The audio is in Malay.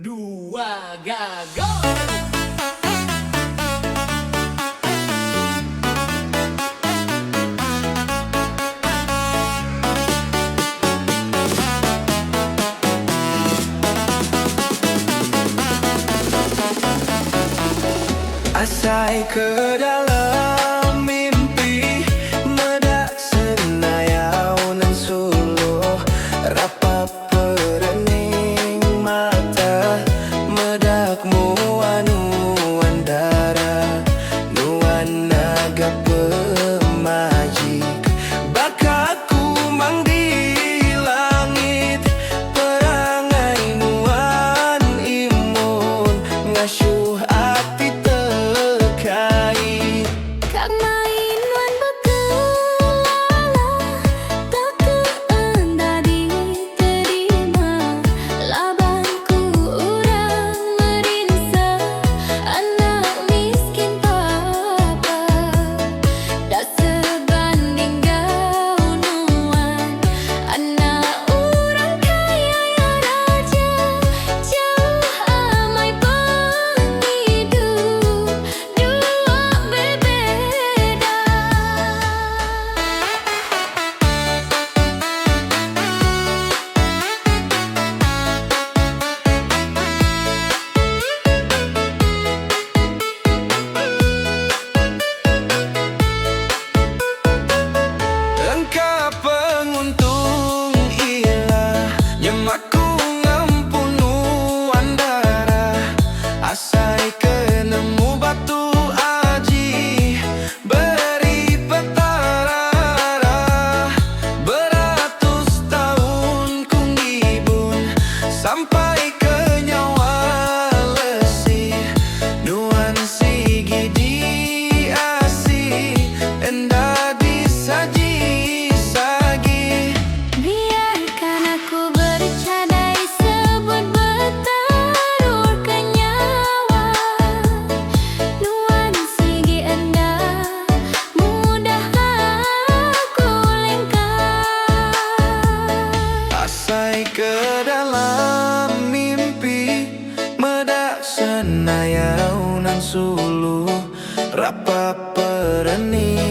dua, go! Asai ke dalam mimpi, medak senayau nan suluh, rapat perening mata, medak muan dara, nuan naga pemajik, bakaku mang di langit, perangai nuan imun, ngasuh ati terkait. Kak main wan bekelala, tak keenda diterima. Labanku urang merinsa, anak miskin papa. Tak sebanding gaunuan, anak urang kaya ya raja. Jauh amai penghidup, dua berbeda. Engkau penguntung ilah, nyemaku ngampunu andara, asai kenemu batu aji, beri petara, beratus tahun kunggibun, sampai ke nyawa lesi, nuan sigi di asi, enda disaji sagi. Biarkan aku bercadai sebut bertaruhkan nyawa. Nuan sigi enda, mudah aku lengkap. Asai ke dalam mimpi, medak senayau nan suluh, rapa perening